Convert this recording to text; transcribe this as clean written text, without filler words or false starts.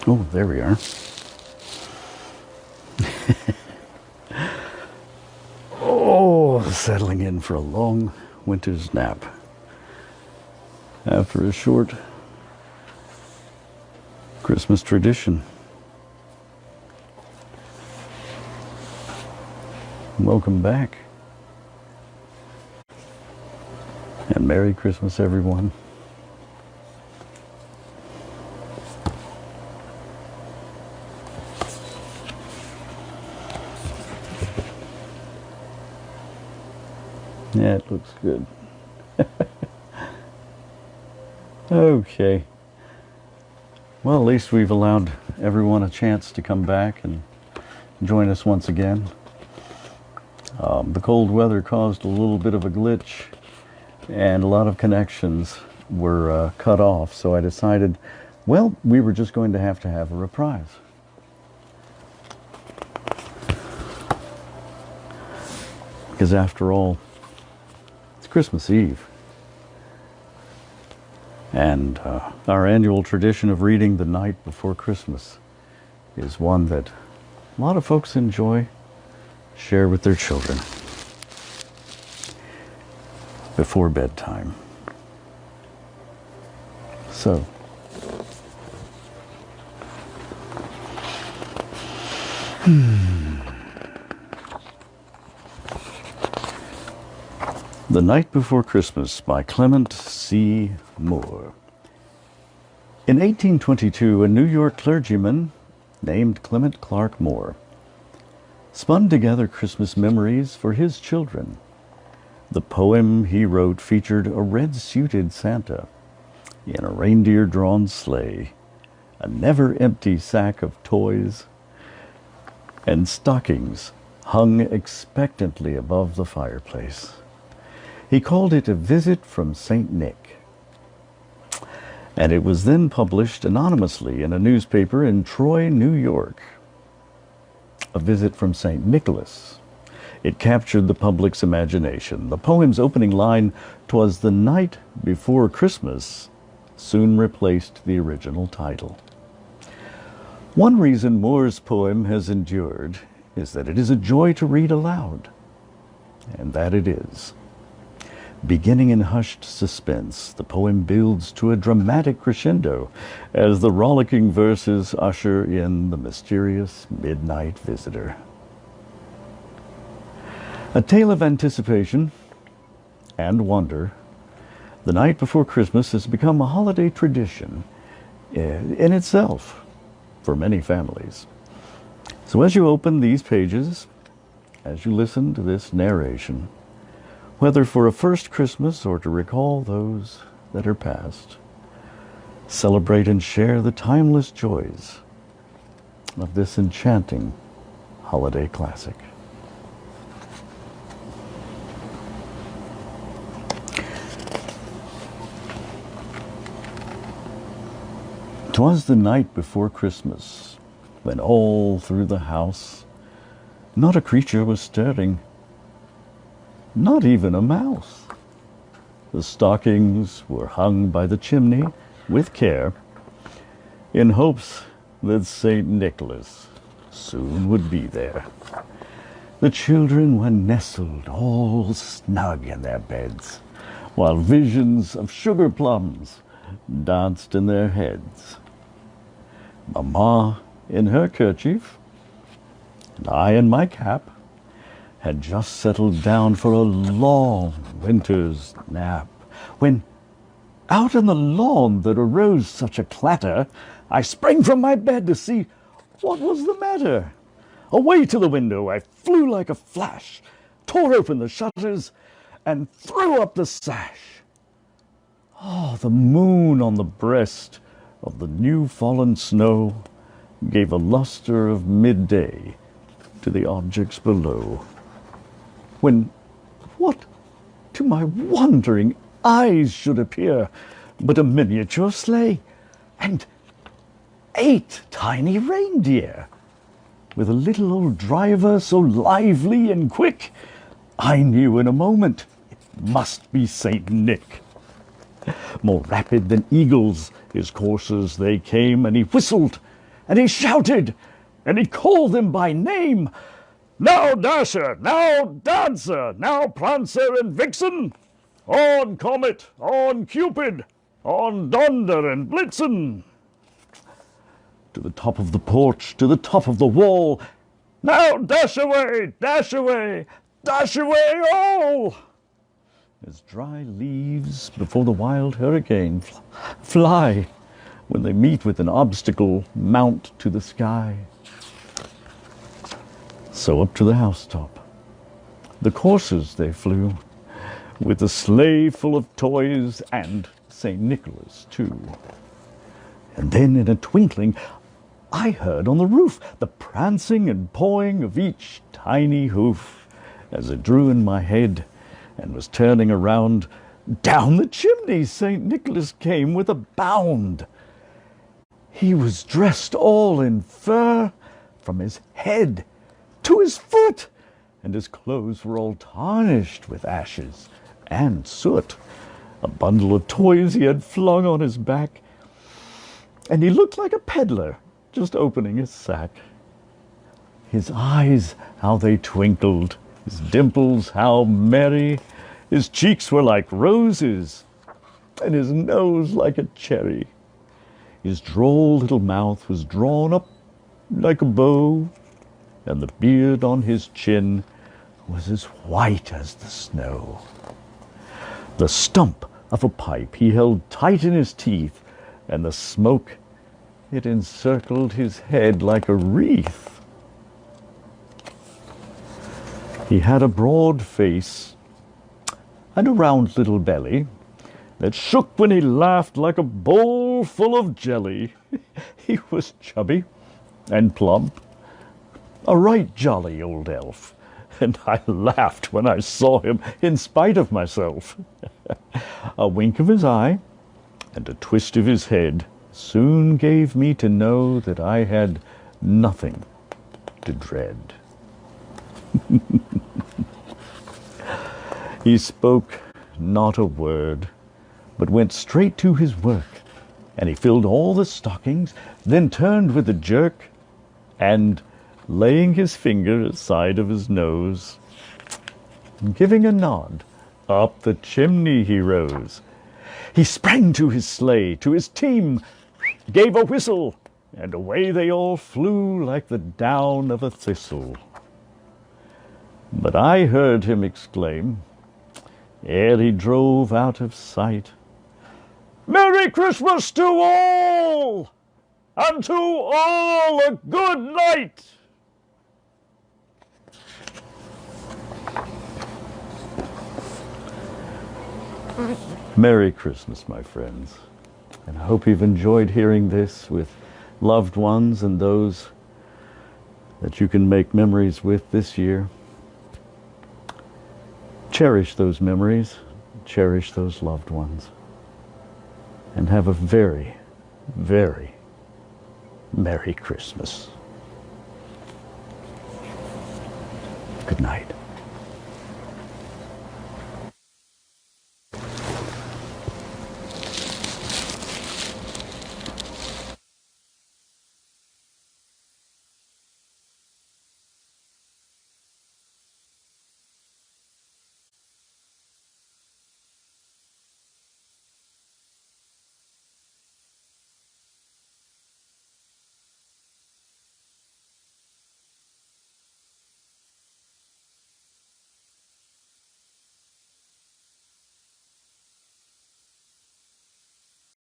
Oh, there we are. Oh, settling in for a long winter's nap after a short Christmas tradition. Welcome back. And Merry Christmas, everyone. Yeah, it looks good. Okay. Well, at least we've allowed everyone a chance to come back and join us once again. The cold weather caused a little bit of a glitch, and a lot of connections were cut off, so I decided, well, we were just going to have a reprise. Because after all, it's Christmas Eve. And our annual tradition of reading the night before Christmas is one that a lot of folks enjoy, share with their children before bedtime. So, The Night Before Christmas by Clement C. Moore. In 1822, a New York clergyman named Clement Clark Moore spun together Christmas memories for his children. The poem he wrote featured a red-suited Santa in a reindeer-drawn sleigh, a never-empty sack of toys, and stockings hung expectantly above the fireplace. He called it A Visit from St. Nick, and it was then published anonymously in a newspaper in Troy, New York. A Visit from St. Nicholas. It captured the public's imagination. The poem's opening line, "'Twas the night before Christmas," soon replaced the original title. One reason Moore's poem has endured is that it is a joy to read aloud, and that it is. Beginning in hushed suspense, the poem builds to a dramatic crescendo as the rollicking verses usher in the mysterious midnight visitor. A tale of anticipation and wonder, The Night Before Christmas has become a holiday tradition in itself for many families. So as you open these pages, as you listen to this narration, whether for a first Christmas or to recall those that are past, celebrate and share the timeless joys of this enchanting holiday classic. "'Twas the night before Christmas, when all through the house not a creature was stirring, not even a mouse. The stockings were hung by the chimney with care, in hopes that St. Nicholas soon would be there. The children were nestled all snug in their beds, while visions of sugar plums danced in their heads. Mamma in her kerchief, and I in my cap, had just settled down for a long winter's nap, when out on the lawn there arose such a clatter, I sprang from my bed to see what was the matter. Away to the window I flew like a flash, tore open the shutters, and threw up the sash. Oh, the moon on the breast of the new-fallen snow gave a luster of midday to the objects below, when what to my wondering eyes should appear but a miniature sleigh and 8 tiny reindeer, with a little old driver so lively and quick, I knew in a moment it must be St. Nick. More rapid than eagles his coursers they came, and he whistled and he shouted, and he called them by name. Now Dasher, now Dancer, now Prancer and Vixen, on Comet, on Cupid, on Donder and Blitzen. To the top of the porch, to the top of the wall, now dash away, dash away, dash away all! As dry leaves before the wild hurricane fly when they meet with an obstacle mount to the sky. So up to the housetop, the coursers they flew, with the sleigh full of toys and St. Nicholas too. And then in a twinkling, I heard on the roof the prancing and pawing of each tiny hoof as it drew in my head and was turning around. Down the chimney St. Nicholas came with a bound. He was dressed all in fur from his head to his foot, and his clothes were all tarnished with ashes and soot. A bundle of toys he had flung on his back, and he looked like a peddler just opening his sack. His eyes, how they twinkled, his dimples, how merry, his cheeks were like roses, and his nose like a cherry. His droll little mouth was drawn up like a bow, and the beard on his chin was as white as the snow. The stump of a pipe he held tight in his teeth, and the smoke, it encircled his head like a wreath. He had a broad face and a round little belly that shook when he laughed like a bowl full of jelly. He was chubby and plump, a right jolly old elf, and I laughed when I saw him in spite of myself. A wink of his eye and a twist of his head soon gave me to know that I had nothing to dread. He spoke not a word, but went straight to his work, and he filled all the stockings, then turned with a jerk, and laying his finger aside of his nose, giving a nod, up the chimney he rose. He sprang to his sleigh, to his team, gave a whistle, and away they all flew like the down of a thistle. But I heard him exclaim, ere he drove out of sight, "Merry Christmas to all, and to all a good night!" Merry Christmas, my friends, and I hope you've enjoyed hearing this with loved ones and those that you can make memories with this year. Cherish those memories, cherish those loved ones, and have a very, very Merry Christmas. Good night.